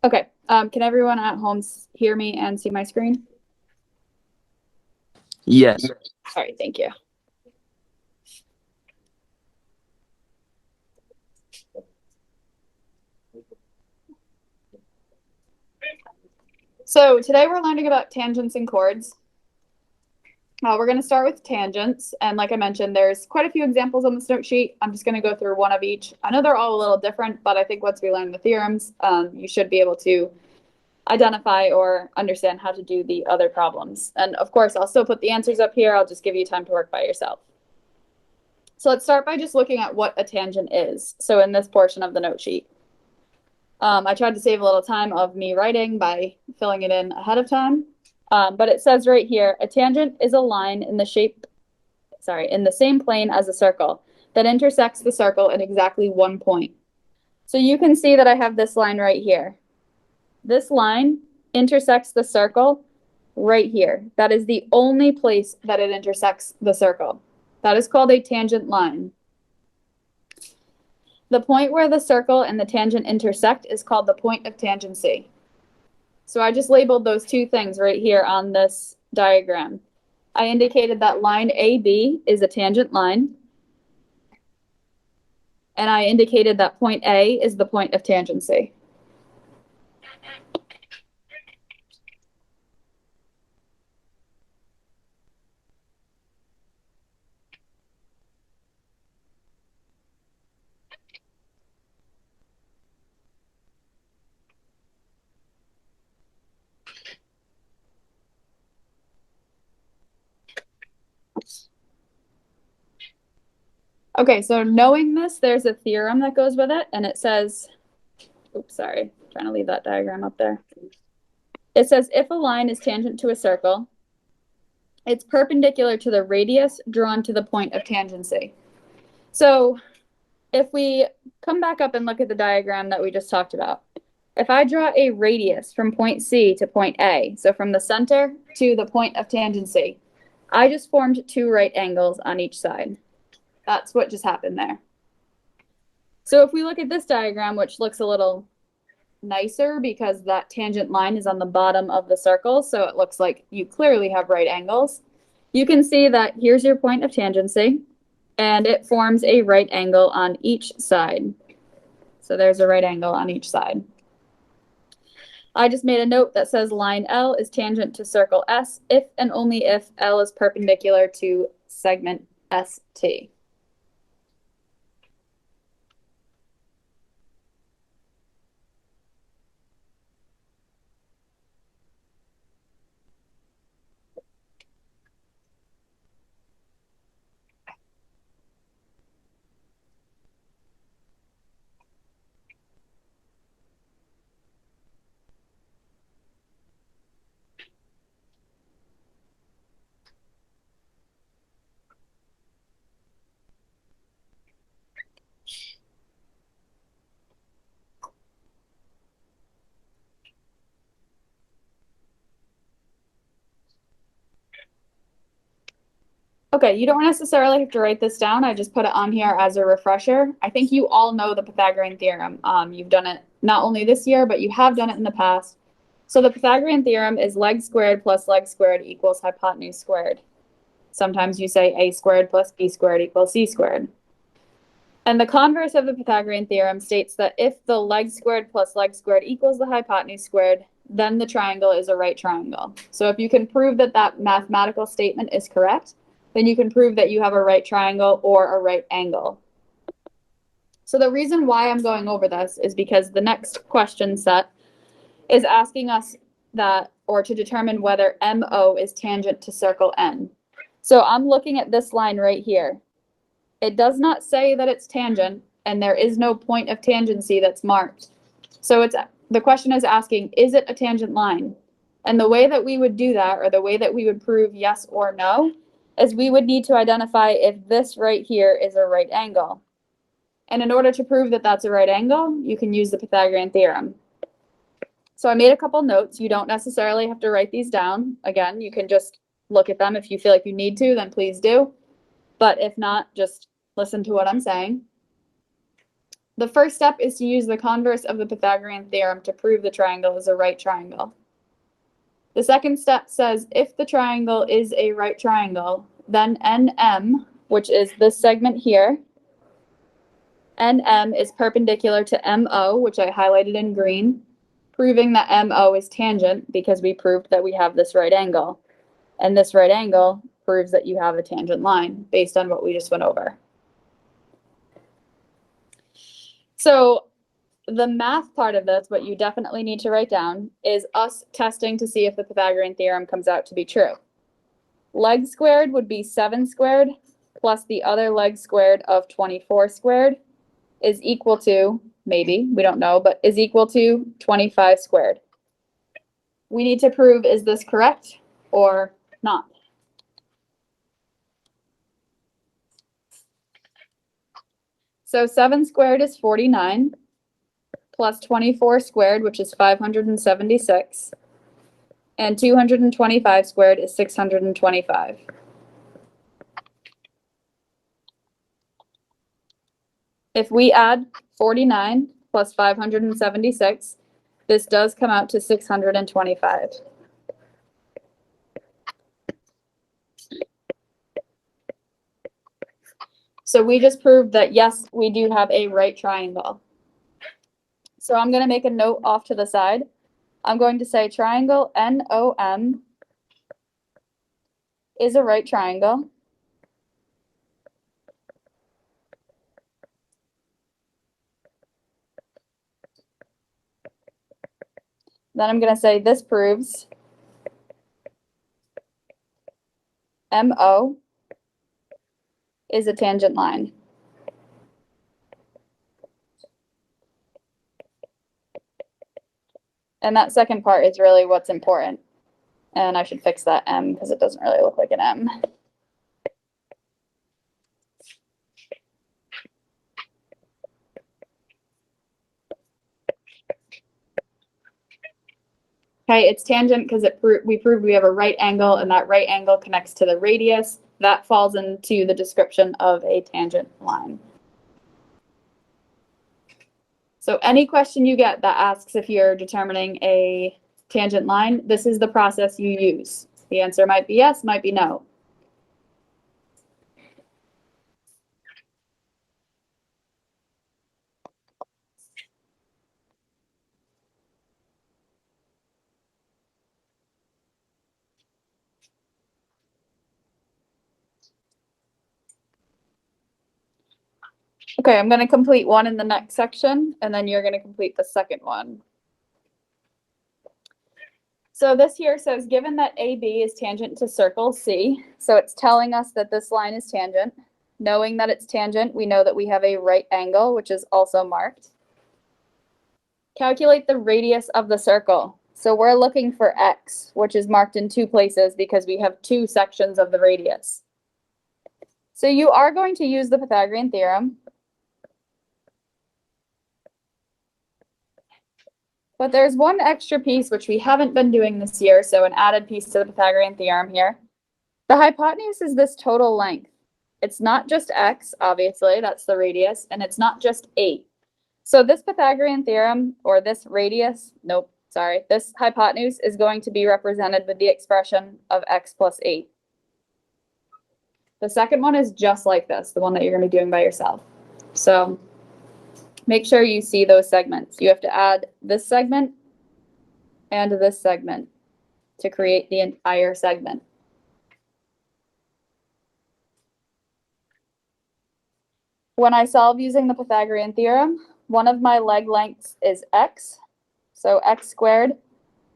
Okay, can everyone at home hear me and see my screen? Yes. All right, thank you. So today we're learning about tangents and chords. We're going to start with tangents, and like I mentioned, there's quite a few examples on this note sheet. I'm just going to go through one of each. I know they're all a little different, but I think once we learn the theorems, you should be able to identify or understand how to do the other problems. And of course, I'll still put the answers up here. I'll just give you time to work by yourself. So let's start by just looking at what a tangent is. So in this portion of the note sheet, I tried to save a little time of me writing by filling it in ahead of time. But it says right here, a tangent is a line in the same plane as a circle that intersects the circle at exactly one point. So you can see that I have this line right here. This line intersects the circle right here. That is the only place that it intersects the circle. That is called a tangent line. The point where the circle and the tangent intersect is called the point of tangency. So I just labeled those two things right here on this diagram. I indicated that line AB is a tangent line, and I indicated that point A is the point of tangency. Okay, so knowing this, there's a theorem that goes with it, and it says, oops, sorry, trying to leave that diagram up there. It says if a line is tangent to a circle, it's perpendicular to the radius drawn to the point of tangency. So if we come back up and look at the diagram that we just talked about, if I draw a radius from point C to point A, so from the center to the point of tangency, I just formed two right angles on each side. That's what just happened there. So if we look at this diagram, which looks a little nicer because that tangent line is on the bottom of the circle, so it looks like you clearly have right angles. You can see that here's your point of tangency, and it forms a right angle on each side. So there's a right angle on each side. I just made a note that says line L is tangent to circle S if and only if L is perpendicular to segment ST. Okay, you don't necessarily have to write this down. I just put it on here as a refresher. I think you all know the Pythagorean theorem. You've done it not only this year, but you have done it in the past. So the Pythagorean theorem is leg squared plus leg squared equals hypotenuse squared. Sometimes you say a squared plus b squared equals c squared. And the converse of the Pythagorean theorem states that if the leg squared plus leg squared equals the hypotenuse squared, then the triangle is a right triangle. So if you can prove that that mathematical statement is correct, then you can prove that you have a right triangle or a right angle. So the reason why I'm going over this is because the next question set is asking us that, or to determine whether MO is tangent to circle N. So I'm looking at this line right here. It does not say that it's tangent, and there is no point of tangency that's marked. So the question is asking, is it a tangent line? And the way that we would do that, or the way that we would prove yes or no, is we would need to identify if this right here is a right angle. And in order to prove that that's a right angle, you can use the Pythagorean theorem. So I made a couple notes. You don't necessarily have to write these down. Again, you can just look at them. If you feel like you need to, then please do. But if not, just listen to what I'm saying. The first step is to use the converse of the Pythagorean theorem to prove the triangle is a right triangle. The second step says if the triangle is a right triangle, then NM, which is this segment here, NM is perpendicular to MO, which I highlighted in green, proving that MO is tangent because we proved that we have this right angle. And this right angle proves that you have a tangent line based on what we just went over. So the math part of this, what you definitely need to write down, is us testing to see if the Pythagorean theorem comes out to be true. Leg squared would be 7 squared plus the other leg squared of 24 squared is equal to, maybe, we don't know, but is equal to 25 squared. We need to prove, is this correct or not? So 7 squared is 49, plus 24 squared, which is 576, and 225 squared is 625. If we add 49 plus 576, this does come out to 625. So we just proved that, yes, we do have a right triangle. So I'm going to make a note off to the side. I'm going to say triangle NOM is a right triangle. Then I'm going to say this proves MO is a tangent line. And that second part is really what's important. And I should fix that M because it doesn't really look like an M. Okay, it's tangent because we proved we have a right angle, and that right angle connects to the radius. That falls into the description of a tangent line. So any question you get that asks if you're determining a tangent line, this is the process you use. The answer might be yes, might be no. Okay, I'm going to complete one in the next section, and then you're going to complete the second one. So this here says, given that AB is tangent to circle C, so it's telling us that this line is tangent. Knowing that it's tangent, we know that we have a right angle, which is also marked. Calculate the radius of the circle. So we're looking for X, which is marked in 2 places because we have 2 sections of the radius. So you are going to use the Pythagorean theorem. But there's one extra piece which we haven't been doing this year, so an added piece to the Pythagorean theorem here. The hypotenuse is this total length. It's not just X, obviously, that's the radius, and it's not just 8. So this Pythagorean theorem, or this radius, this hypotenuse is going to be represented with the expression of X plus 8. The second one is just like this, the one that you're going to be doing by yourself. So make sure you see those segments. You have to add this segment and this segment to create the entire segment. When I solve using the Pythagorean theorem, one of my leg lengths is X. So X squared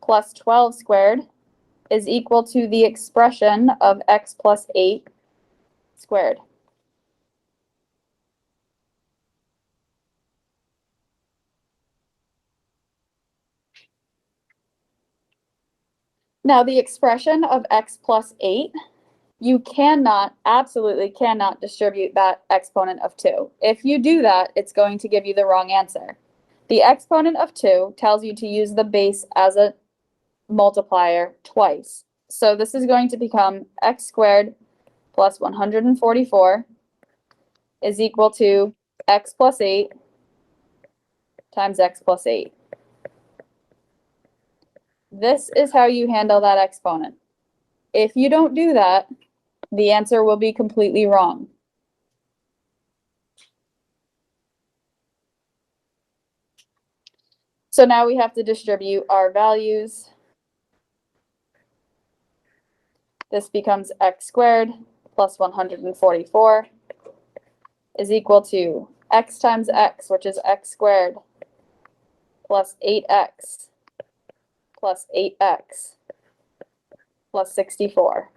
plus 12 squared is equal to the expression of X plus 8 squared. Now the expression of X plus 8, you absolutely cannot distribute that exponent of 2. If you do that, it's going to give you the wrong answer. The exponent of 2 tells you to use the base as a multiplier twice. So this is going to become X squared plus 144 is equal to X plus 8 times x plus 8. This is how you handle that exponent. If you don't do that, the answer will be completely wrong. So now we have to distribute our values. This becomes x squared plus 144 is equal to x times x, which is x squared, plus 8x plus 8x plus 64.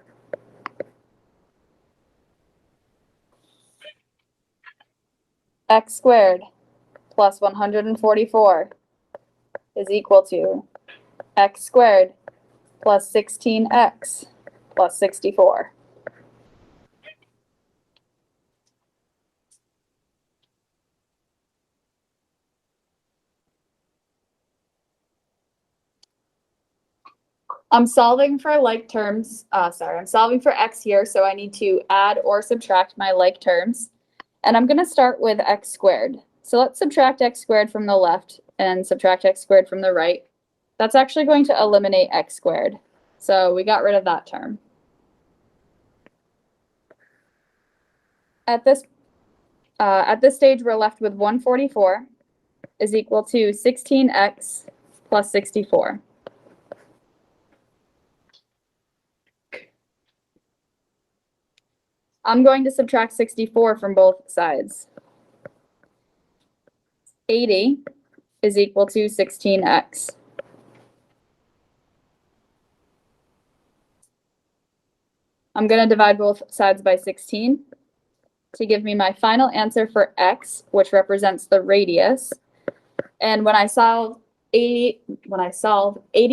X squared plus 144 is equal to x squared plus 16x plus 64. I'm solving for like terms, I'm solving for x here, so I need to add or subtract my like terms. And I'm going to start with x squared. So let's subtract x squared from the left and subtract x squared from the right. That's actually going to eliminate x squared. So we got rid of that term. At this stage, we're left with 144 is equal to 16x plus 64. I'm going to subtract 64 from both sides. 80 is equal to 16x. I'm going to divide both sides by 16 to give me my final answer for x, which represents the radius. And when I solve 80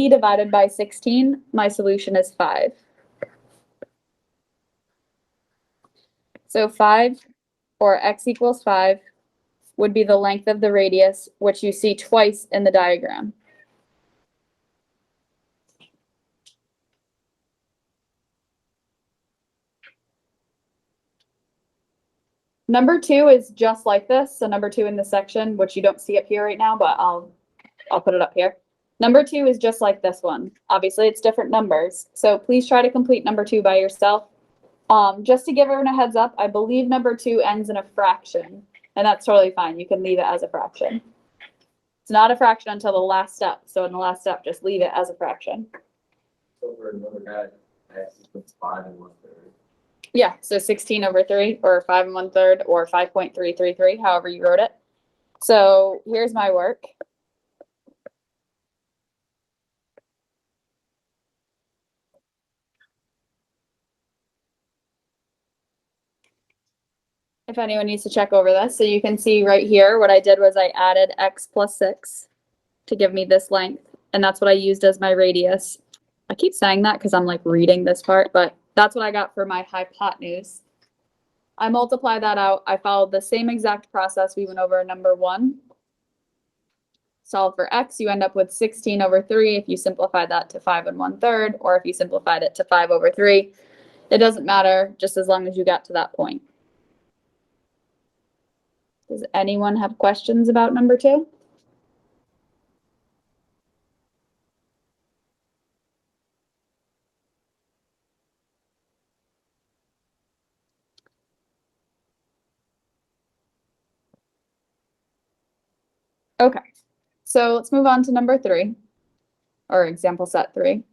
divided by 16, my solution is 5. So 5, or x equals 5, would be the length of the radius, which you see twice in the diagram. Number 2 is just like this. So number 2 in this section, which you don't see up here right now, but I'll put it up here. Number 2 is just like this one. Obviously, it's different numbers. So please try to complete number 2 by yourself. Just to give everyone a heads up, I believe number 2 ends in a fraction, and that's totally fine. You can leave it as a fraction. It's not a fraction until the last step. So in the last step, just leave it as a fraction. So for another guy, x equals 5 1/3. Yeah, so 16 over 3, or 5 1/3, or 5.333, however you wrote it. So here's my work. If anyone needs to check over this, so you can see right here, what I did was I added x plus 6 to give me this length, and that's what I used as my radius. I keep saying that because I'm like reading this part, but that's what I got for my hypotenuse. I multiply that out. I followed the same exact process we went over in number 1. Solve for x, you end up with 16 over 3 if you simplify that to 5 1/3, or if you simplified it to 5 over 3. It doesn't matter, just as long as you got to that point. Does anyone have questions about number 2? Okay, so let's move on to number 3, or example set 3.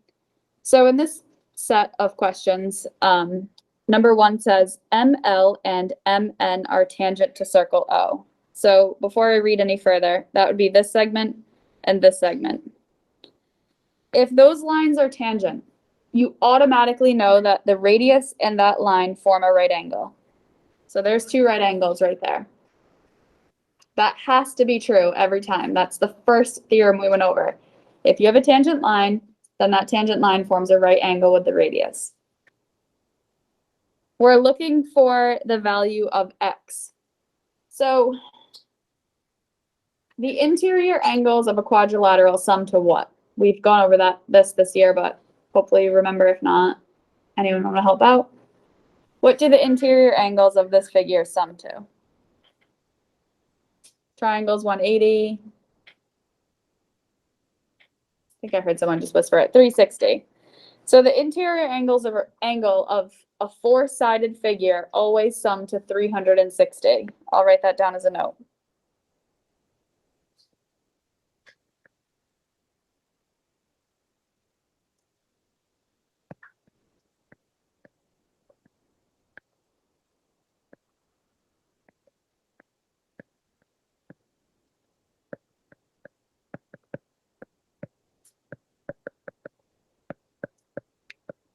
So in this set of questions, number 1 says ML and MN are tangent to circle O. So before I read any further, that would be this segment and this segment. If those lines are tangent, you automatically know that the radius and that line form a right angle. So there's 2 right angles right there. That has to be true every time. That's the first theorem we went over. If you have a tangent line, then that tangent line forms a right angle with the radius. We're looking for the value of x. So the interior angles of a quadrilateral sum to what? We've gone over this year, but hopefully you remember. If not, anyone want to help out? What do the interior angles of this figure sum to? Triangles 180, think I heard someone just whisper it, 360. So the interior angle of a four-sided figure always sum to 360. I'll write that down as a note.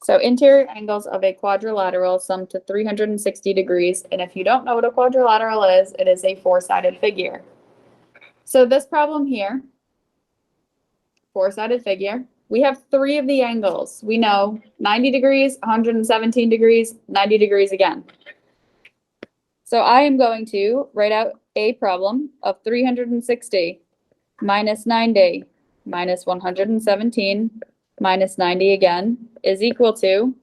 So interior angles of a quadrilateral sum to 360 degrees. And if you don't know what a quadrilateral is, it is a four-sided figure. So this problem here, four-sided figure, we have three of the angles. We know 90 degrees, 117 degrees, 90 degrees again. So I am going to write out a problem of 360 minus 90 minus 117 minus 90 again is equal to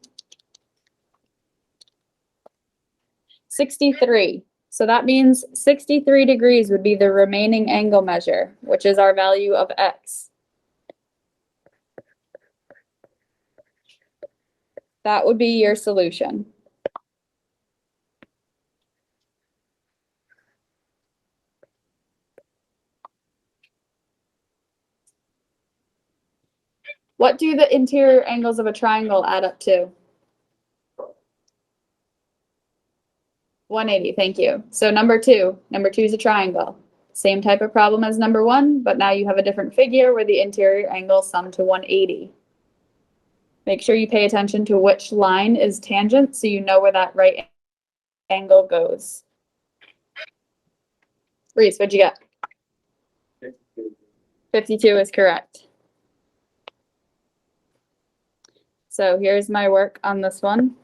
63. So that means 63 degrees would be the remaining angle measure, which is our value of x. That would be your solution. What do the interior angles of a triangle add up to? 180, thank you. So number two is a triangle. Same type of problem as number one, but now you have a different figure where the interior angles sum to 180. Make sure you pay attention to which line is tangent so you know where that right angle goes. Reese, what'd you get? 52 is correct. So here's my work on this one.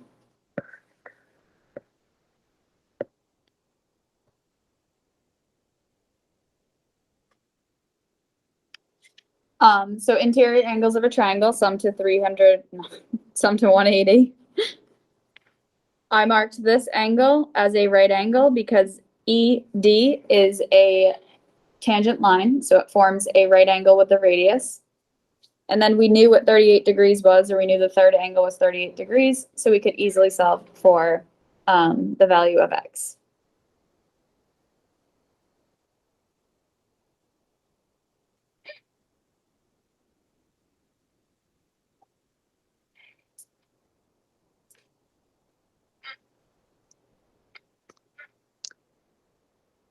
So interior angles of a triangle sum to 180. I marked this angle as a right angle because ED is a tangent line, so it forms a right angle with the radius. And then we knew what 38 degrees was, or we knew the third angle was 38 degrees, so we could easily solve for the value of x.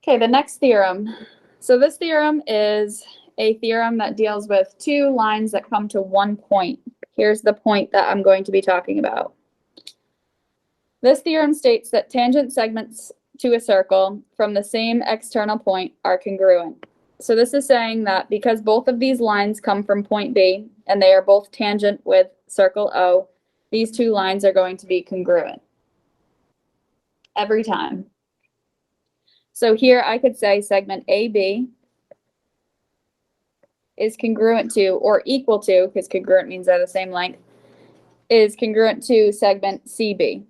Okay, the next theorem. So this theorem is a theorem that deals with two lines that come to one point. Here's the point that I'm going to be talking about. This theorem states that tangent segments to a circle from the same external point are congruent. So this is saying that because both of these lines come from point B and they are both tangent with circle O, these two lines are going to be congruent every time. So here I could say segment AB is congruent to or equal to, because congruent means they're the same length, is congruent to segment CB.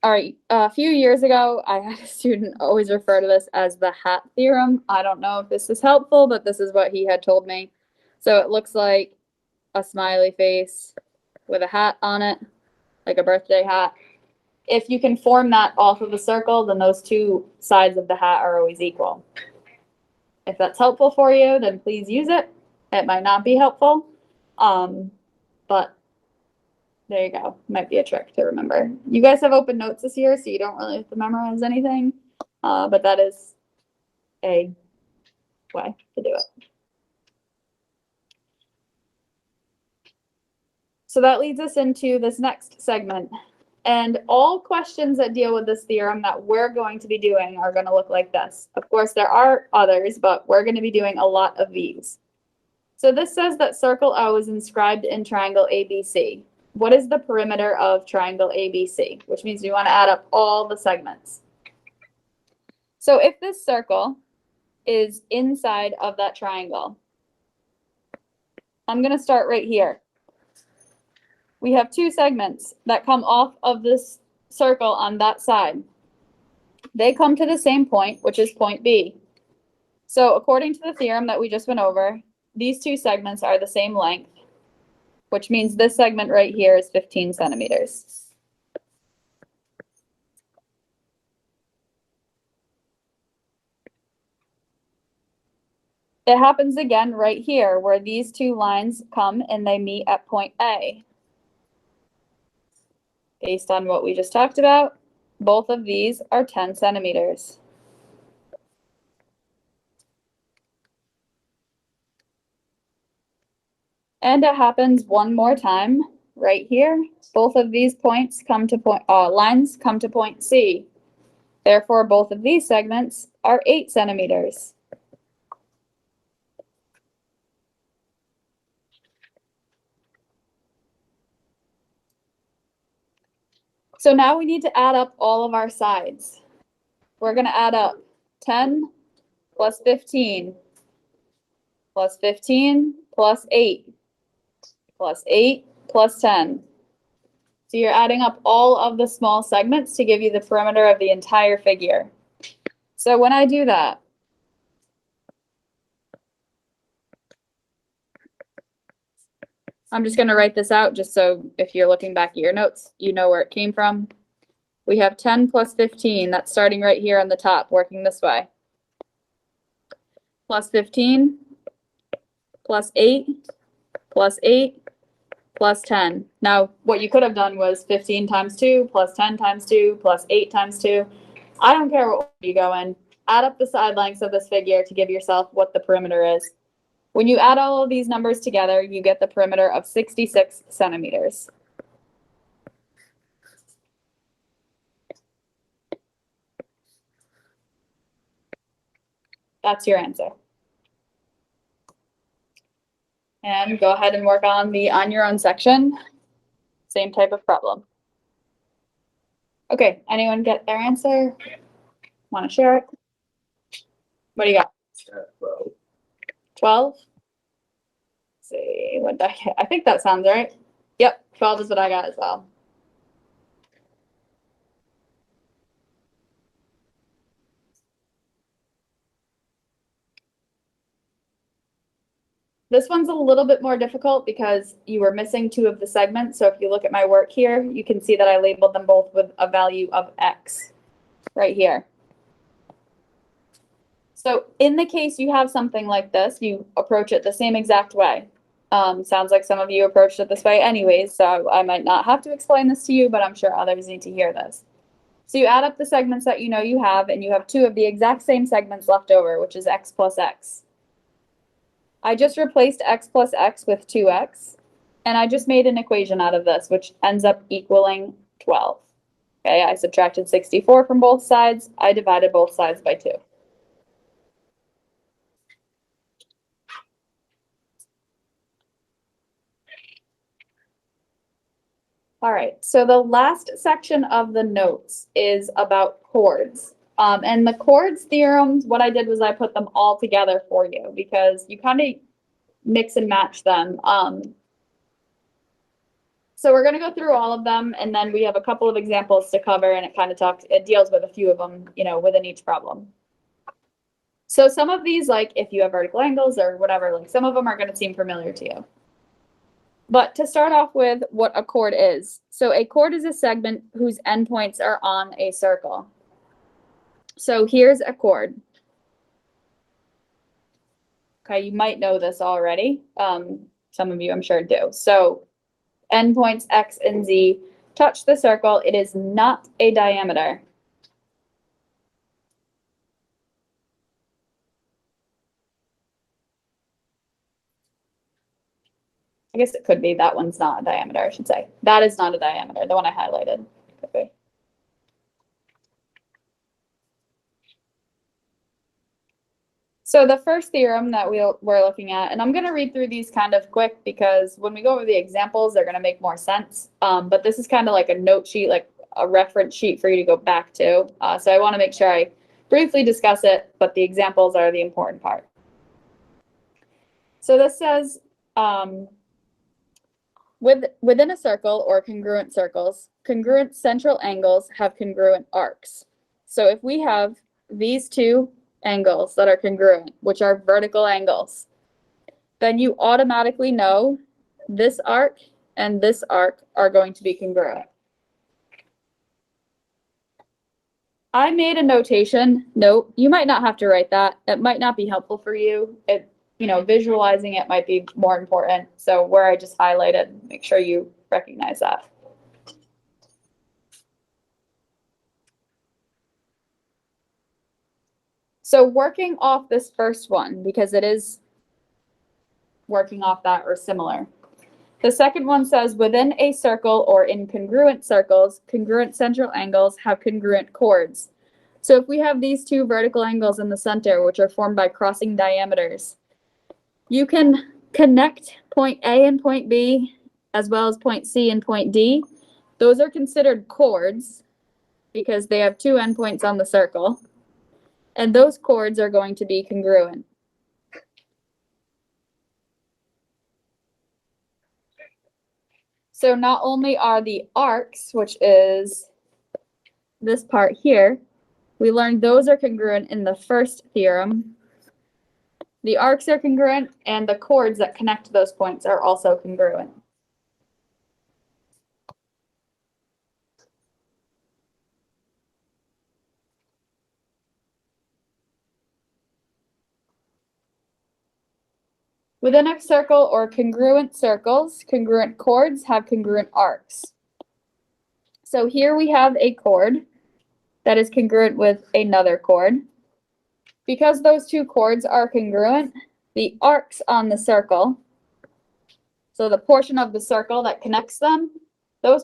All right, a few years ago, I had a student always refer to this as the hat theorem. I don't know if this is helpful, but this is what he had told me. So it looks like a smiley face with a hat on it, like a birthday hat. If you can form that off of a circle, then those two sides of the hat are always equal. If that's helpful for you, then please use it. It might not be helpful, but there you go. Might be a trick to remember. You guys have open notes this year, so you don't really have to memorize anything, but that is a way to do it. So that leads us into this next segment. And all questions that deal with this theorem that we're going to be doing are going to look like this. Of course, there are others, but we're going to be doing a lot of these. So this says that circle O is inscribed in triangle ABC. What is the perimeter of triangle ABC? Which means we want to add up all the segments. So if this circle is inside of that triangle, I'm going to start right here. We have two segments that come off of this circle on that side. They come to the same point, which is point B. So according to the theorem that we just went over, these two segments are the same length, which means this segment right here is 15 centimeters. It happens again right here where these two lines come and they meet at point A. Based on what we just talked about, both of these are 10 centimeters. And it happens one more time right here. Both of these points come to lines come to point C. Therefore, both of these segments are 8 centimeters. So now we need to add up all of our sides. We're going to add up 10 plus 15 plus 15 plus 8 plus 8 plus 10. So you're adding up all of the small segments to give you the perimeter of the entire figure. So when I do that, I'm just going to write this out just so if you're looking back at your notes, you know where it came from. We have 10 plus 15, that's starting right here on the top, working this way. Plus 15, plus 8, plus 8, plus 10. Now, what you could have done was 15 times 2, plus 10 times 2, plus 8 times 2. I don't care what order you go in. Add up the side lengths of this figure to give yourself what the perimeter is. When you add all of these numbers together, you get the perimeter of 66 centimeters. That's your answer. And go ahead and work on the on your own section. Same type of problem. Okay, anyone get their answer? Want to share it? What do you got? 12? See, what did I get? I think that sounds right. Yep, 12 is what I got as well. This one's a little bit more difficult because you were missing 2 of the segments. So if you look at my work here, you can see that I labeled them both with a value of X right here. So in the case you have something like this, you approach it the same exact way. Sounds like some of you approached it this way anyways, so I might not have to explain this to you, but I'm sure others need to hear this. So you add up the segments that you know you have, and you have 2 of the exact same segments left over, which is X plus X. I just replaced X plus X with 2X, and I just made an equation out of this, which ends up equaling 12. Okay, I subtracted 64 from both sides. I divided both sides by 2. All right, so the last section of the notes is about chords. And the chords theorems, what I did was I put them all together for you because you kind of mix and match them. So we're going to go through all of them, and then we have a couple of examples to cover, and it deals with a few of them, within each problem. So some of these, like if you have vertical angles or whatever, like some of them are going to seem familiar to you. But to start off with what a chord is. So a chord is a segment whose endpoints are on a circle. So here's a chord. Okay, you might know this already. Some of you I'm sure do. So endpoints X and Z touch the circle. It is not a diameter. I guess it could be that one's not a diameter, I should say. That is not a diameter, the one I highlighted. Could be. So the first theorem that we're looking at, and I'm going to read through these kind of quick because when we go over the examples, they're going to make more sense. But this is kind of like a note sheet, like a reference sheet for you to go back to. So I want to make sure I briefly discuss it, but the examples are the important part. So this says, within a circle or congruent circles, congruent central angles have congruent arcs. So if we have these two angles that are congruent, which are vertical angles, then you automatically know this arc and this arc are going to be congruent. I made a notation note. You might not have to write that. It might not be helpful for you. Visualizing it might be more important. So where I just highlighted, make sure you recognize that. So working off this first one, because it is working off that or similar. The second one says, within a circle or in congruent circles, congruent central angles have congruent chords. So if we have these two vertical angles in the center, which are formed by crossing diameters, you can connect point A and point B, as well as point C and point D. Those are considered chords because they have two endpoints on the circle. And those chords are going to be congruent. So not only are the arcs, which is this part here, we learned those are congruent in the first theorem. The arcs are congruent, and the chords that connect those points are also congruent. Within a circle or congruent circles, congruent chords have congruent arcs. So here we have a chord that is congruent with another chord. Because those two chords are congruent, the arcs on the circle, so the portion of the circle that connects them, those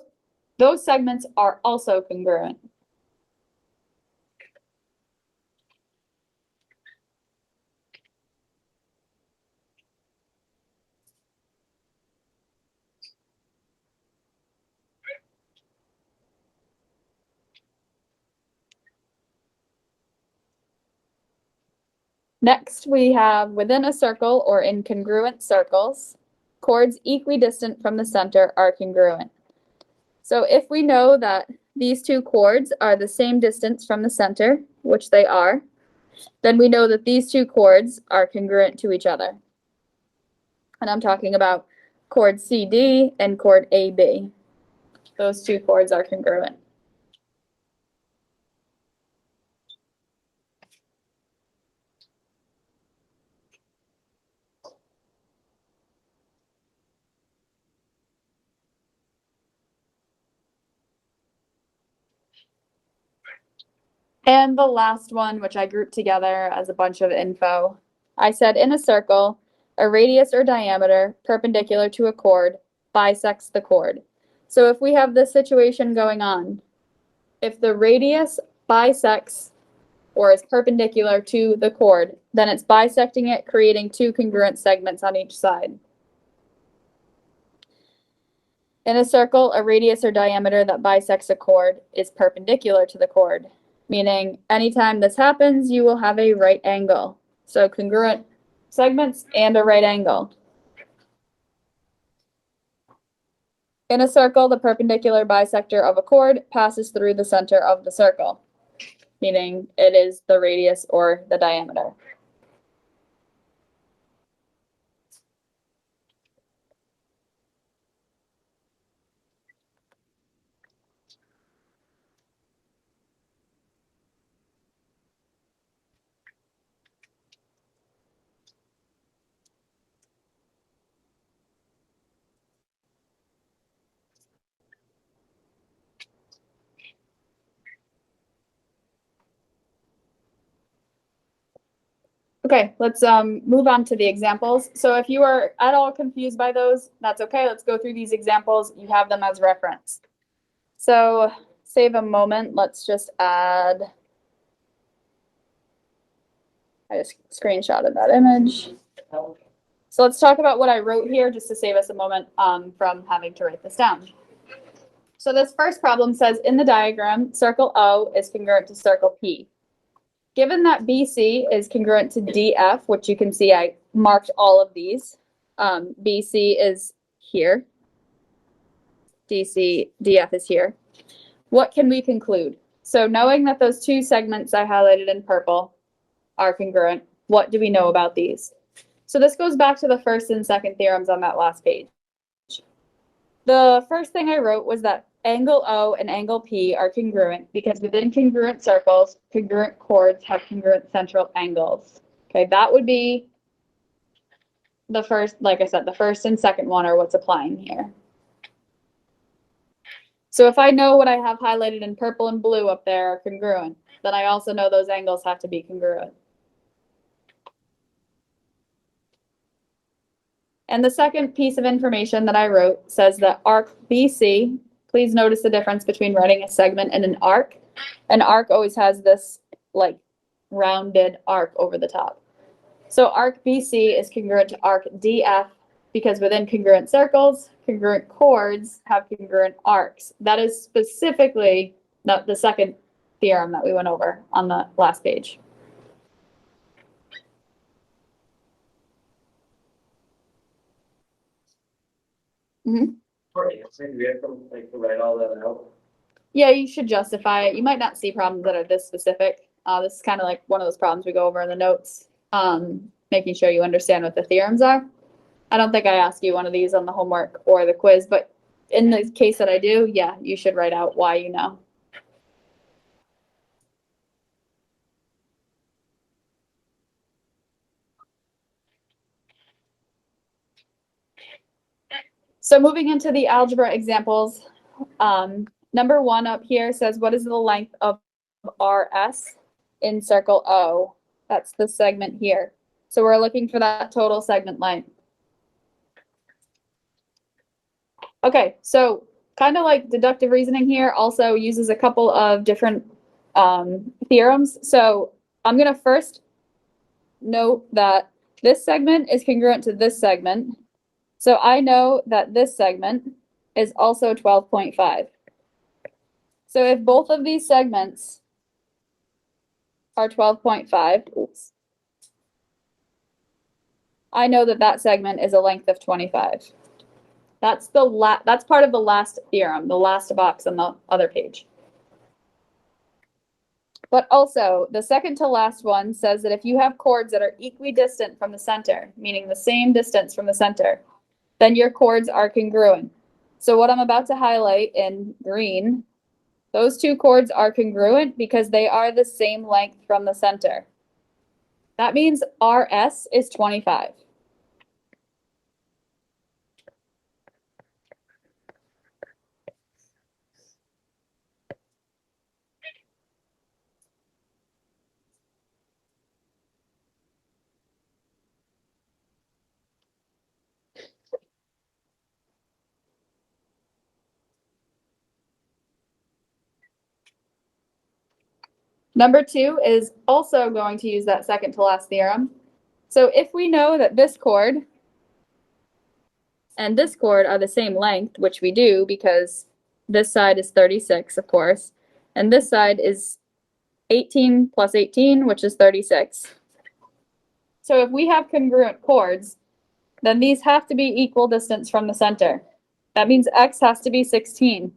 segments are also congruent. Next, we have within a circle or in congruent circles, chords equidistant from the center are congruent. So if we know that these two chords are the same distance from the center, which they are, then we know that these two chords are congruent to each other. And I'm talking about chord CD and chord AB. Those two chords are congruent. And the last one, which I grouped together as a bunch of info, I said in a circle, a radius or diameter perpendicular to a chord bisects the chord. So if we have this situation going on, if the radius bisects or is perpendicular to the chord, then it's bisecting it, creating two congruent segments on each side. In a circle, a radius or diameter that bisects a chord is perpendicular to the chord, meaning anytime this happens, you will have a right angle. So congruent segments and a right angle. In a circle, the perpendicular bisector of a chord passes through the center of the circle, meaning it is the radius or the diameter. Okay, let's move on to the examples. So if you are at all confused by those, that's okay. Let's go through these examples. You have them as reference. So save a moment. Let's just add, I just screenshotted that image. So let's talk about what I wrote here just to save us a moment from having to write this down. So this first problem says in the diagram, circle O is congruent to circle P. Given that BC is congruent to DF, which you can see I marked all of these, BC is here, DF is here. What can we conclude? So knowing that those two segments I highlighted in purple are congruent, what do we know about these? So this goes back to the first and second theorems on that last page. The first thing I wrote was that angle O and angle P are congruent because within congruent circles, congruent chords have congruent central angles. Okay, that would be the first, like I said, the first and second one are what's applying here. So if I know what I have highlighted in purple and blue up there are congruent, then I also know those angles have to be congruent. And the second piece of information that I wrote says that arc BC, please notice the difference between writing a segment and an arc. An arc always has this like rounded arc over the top. So arc BC is congruent to arc DF because within congruent circles, congruent chords have congruent arcs. That is specifically the second theorem that we went over on the last page. Mm-hmm. For answering, we have to like write all that out. Yeah, you should justify it. You might not see problems that are this specific. This is kind of like one of those problems we go over in the notes, making sure you understand what the theorems are. I don't think I ask you one of these on the homework or the quiz, but in the case that I do, yeah, you should write out why you know. So moving into the algebra examples, number one up here says, what is the length of RS in circle O? That's the segment here. So we're looking for that total segment length. Okay, so kind of like deductive reasoning here also uses a couple of different theorems. So I'm going to first note that this segment is congruent to this segment. So I know that this segment is also 12.5. So if both of these segments are 12.5, oops, I know that that segment is a length of 25. That's that's part of the last theorem, the last box on the other page. But also, the second to last one says that if you have chords that are equidistant from the center, meaning the same distance from the center, then your chords are congruent. So what I'm about to highlight in green, those two chords are congruent because they are the same length from the center. That means RS is 25. Number two is also going to use that second to last theorem. So if we know that this chord and this chord are the same length, which we do because this side is 36, of course, and this side is 18 plus 18, which is 36. So if we have congruent chords, then these have to be equal distance from the center. That means X has to be 16.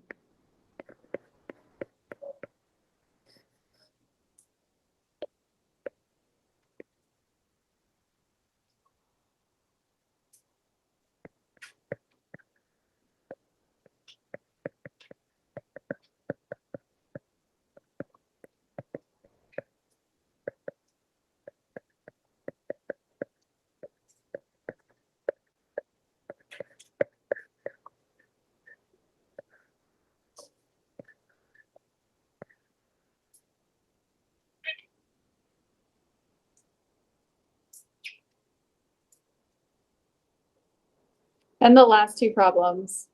And the last two problems.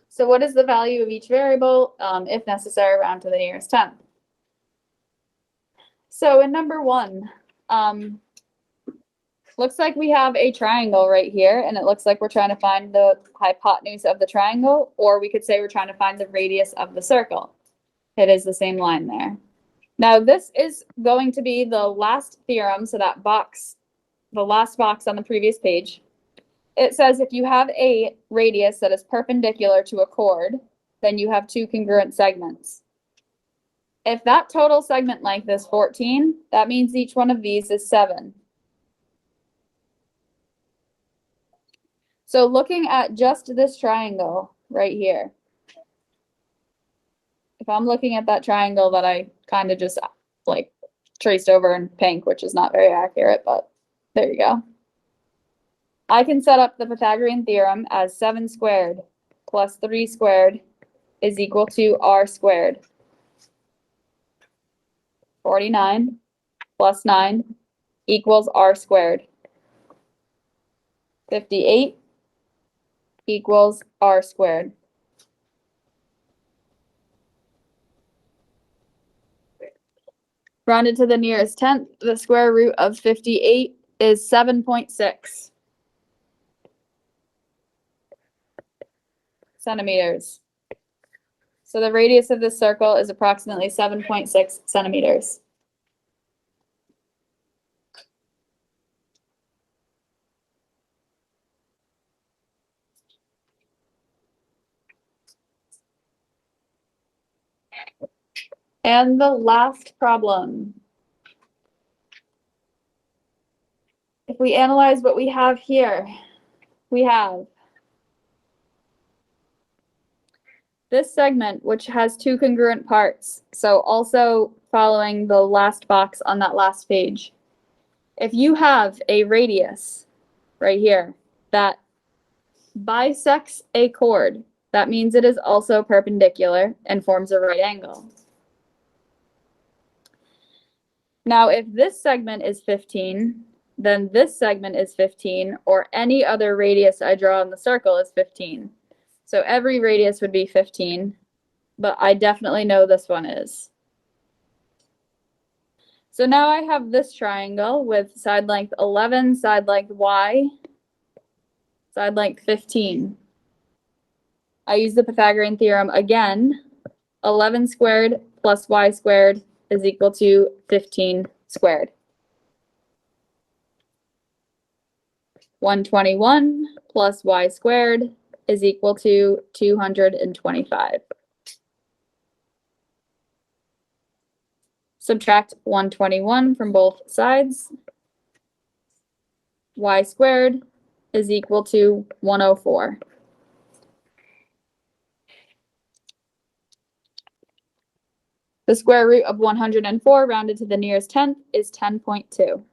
So what is the value of each variable? If necessary, round to the nearest tenth. So in number one, looks like we have a triangle right here, and it looks like we're trying to find the hypotenuse of the triangle, or we could say we're trying to find the radius of the circle. It is the same line there. Now this is going to be the last theorem, so that box, the last box on the previous page. It says if you have a radius that is perpendicular to a chord, then you have two congruent segments. If that total segment length is 14, that means each one of these is 7. So looking at just this triangle right here, if I'm looking at that triangle that I kind of just like traced over in pink, which is not very accurate, but there you go. I can set up the Pythagorean theorem as 7 squared plus 3 squared is equal to r squared. 49 plus 9 equals r squared. 58 equals r squared. Rounded to the nearest tenth, the square root of 58 is 7.6 centimeters. So the radius of this circle is approximately 7.6 centimeters. And the last problem. If we analyze what we have here, we have this segment, which has two congruent parts. So also following the last box on that last page. If you have a radius right here that bisects a chord, that means it is also perpendicular and forms a right angle. Now, if this segment is 15, then this segment is 15, or any other radius I draw in the circle is 15. So every radius would be 15, but I definitely know this one is. So now I have this triangle with side length 11, side length y, side length 15. I use the Pythagorean theorem again. 11 squared plus y squared is equal to 15 squared. 121 plus y squared is equal to 225. Subtract 121 from both sides. Y squared is equal to 104. The square root of 104 rounded to the nearest tenth is 10.2.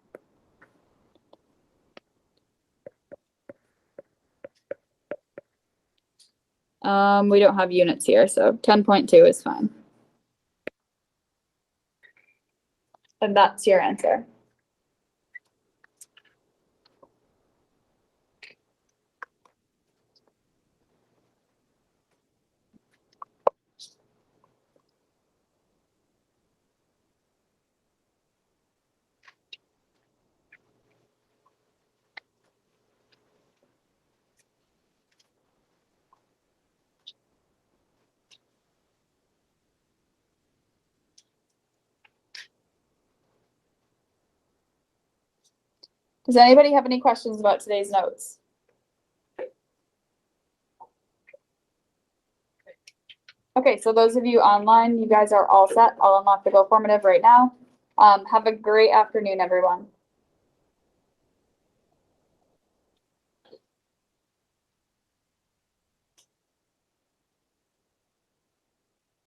We don't have units here, so 10.2 is fine. And that's your answer. Does anybody have any questions about today's notes? Okay, so those of you online, you guys are all set. I'll unlock the Go Formative right now. Have a great afternoon, everyone.